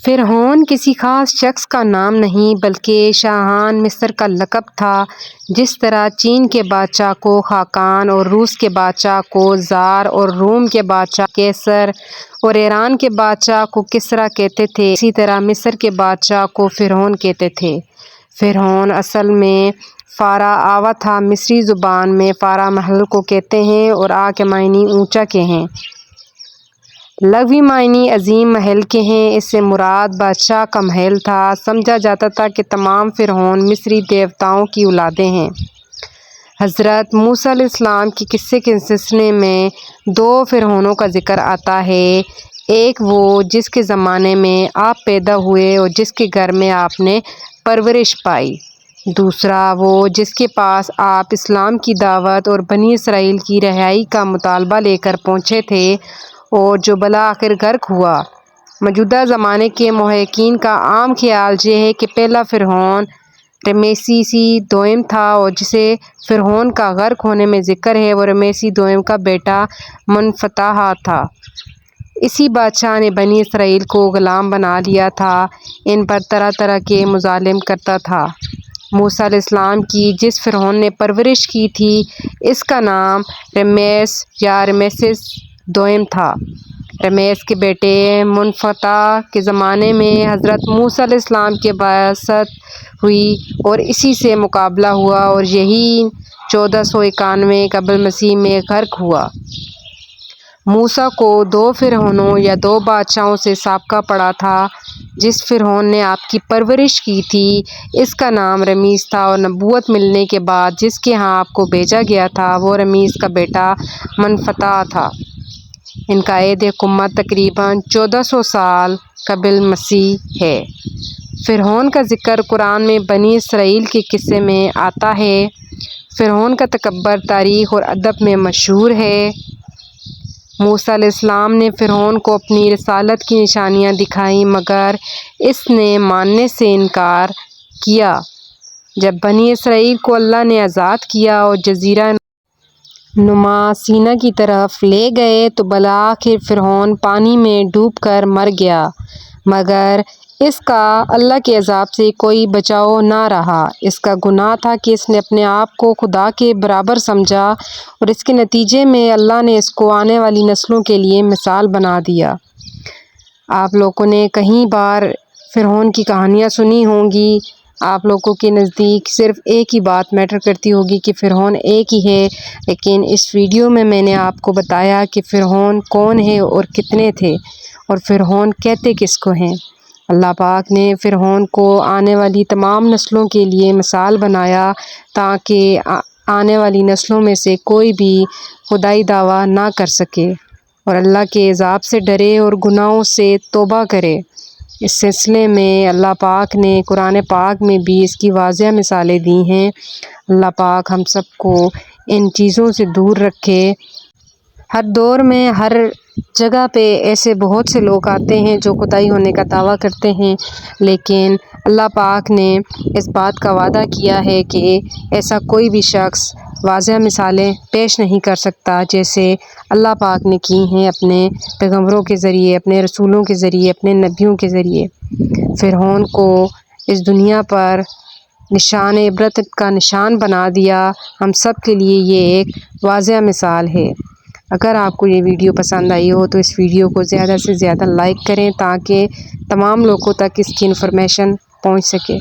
فرعون کسی خاص شخص کا نام نہیں بلکہ شاہان مصر کا لقب تھا۔ جس طرح چین کے بادشاہ کو خاقان اور روس کے بادشاہ کو زار اور روم کے بادشاہ قیصر اور ایران کے بادشاہ کو کسریٰ کہتے تھے، اسی طرح مصر کے بادشاہ کو فرعون کہتے تھے۔ فرعون اصل میں فارا آوا تھا۔ مصری زبان میں فارا محل کو کہتے ہیں اور آ کے معنی اونچا کے ہیں۔ لغوی معنی عظیم محل کے ہیں۔ اس سے مراد بادشاہ کا محل تھا۔ سمجھا جاتا تھا کہ تمام فرعون مصری دیوتاؤں کی اولادیں ہیں۔ حضرت موسیٰ علیہ السلام کے قصے کے سلسلے میں دو فرعونوں کا ذکر آتا ہے۔ ایک وہ جس کے زمانے میں آپ پیدا ہوئے اور جس کے گھر میں آپ نے پرورش پائی۔ دوسرا وہ جس کے پاس آپ اسلام کی دعوت اور بنی اسرائیل کی رہائی کا مطالبہ لے کر پہنچے تھے اور جو بالآخر غرق ہوا۔ موجودہ زمانے کے محققین کا عام خیال یہ ہے کہ پہلا فرعون رمیسیس دوئم تھا اور جسے فرعون کا غرق ہونے میں ذکر ہے وہ رمیسیس دوئم کا بیٹا منفتح تھا۔ اسی بادشاہ نے بنی اسرائیل کو غلام بنا لیا تھا، ان پر طرح طرح کے مظالم کرتا تھا۔ موسیٰ علیہ السلام کی جس فرعون نے پرورش کی تھی اس کا نام رمیس یا رمیسیس دوئم تھا۔ رمیس کے بیٹے منفتح کے زمانے میں حضرت موسیٰ علیہ السلام کی بعثت ہوئی اور اسی سے مقابلہ ہوا اور یہی 1491 قبل مسیح میں غرق ہوا۔ موسیٰ کو دو فرعونوں یا دو بادشاہوں سے سابقہ پڑا تھا۔ جس فرعون نے آپ کی پرورش کی تھی اس کا نام رمیس تھا اور نبوت ملنے کے بعد جس کے ہاں آپ کو بھیجا گیا تھا وہ رمیس کا بیٹا منفتح تھا۔ ان کا عہد حکومت تقریباً 1400 سال قبل مسیح ہے۔ فرعون کا ذکر قرآن میں بنی اسرائیل کے قصے میں آتا ہے۔ فرعون کا تکبر تاریخ اور ادب میں مشہور ہے۔ موسیٰ علیہ السلام نے فرعون کو اپنی رسالت کی نشانیاں دکھائیں مگر اس نے ماننے سے انکار کیا۔ جب بنی اسرائیل کو اللہ نے آزاد کیا اور جزیرہ نما سینا کی طرف لے گئے تو بالآخر فرعون پانی میں ڈوب کر مر گیا مگر اس کا اللہ کے عذاب سے کوئی بچاؤ نہ رہا۔ اس کا گناہ تھا کہ اس نے اپنے آپ کو خدا کے برابر سمجھا اور اس کے نتیجے میں اللہ نے اس کو آنے والی نسلوں کے لیے مثال بنا دیا۔ آپ لوگوں نے کئی بار فرعون کی کہانیاں سنی ہوں گی۔ آپ لوگوں کے نزدیک صرف ایک ہی بات میٹر کرتی ہوگی کہ فرعون ایک ہی ہے، لیکن اس ویڈیو میں نے آپ کو بتایا کہ فرعون کون ہے اور کتنے تھے اور فرعون کہتے کس کو ہیں۔ اللہ پاک نے فرعون کو آنے والی تمام نسلوں کے لیے مثال بنایا تاکہ آنے والی نسلوں میں سے کوئی بھی خدائی دعویٰ نہ کر سکے اور اللہ کے عذاب سے ڈرے اور گناہوں سے توبہ کرے۔ اس سلسلے میں اللہ پاک نے قرآن پاک میں بھی اس کی واضح مثالیں دی ہیں۔ اللہ پاک ہم سب کو ان چیزوں سے دور رکھے۔ ہر دور میں ہر جگہ پہ ایسے بہت سے لوگ آتے ہیں جو خدائی ہونے کا دعویٰ کرتے ہیں، لیکن اللہ پاک نے اس بات کا وعدہ کیا ہے کہ ایسا کوئی بھی شخص واضح مثالیں پیش نہیں کر سکتا جیسے اللہ پاک نے کی ہیں اپنے پیغمبروں کے ذریعے، اپنے رسولوں کے ذریعے، اپنے نبیوں کے ذریعے۔ فرعون کو اس دنیا پر نشان عبرت کا نشان بنا دیا۔ ہم سب کے لیے یہ ایک واضح مثال ہے۔ اگر آپ کو یہ ویڈیو پسند آئی ہو تو اس ویڈیو کو زیادہ سے زیادہ لائک کریں تاکہ تمام لوگوں تک اس کی انفارمیشن پہنچ سکے۔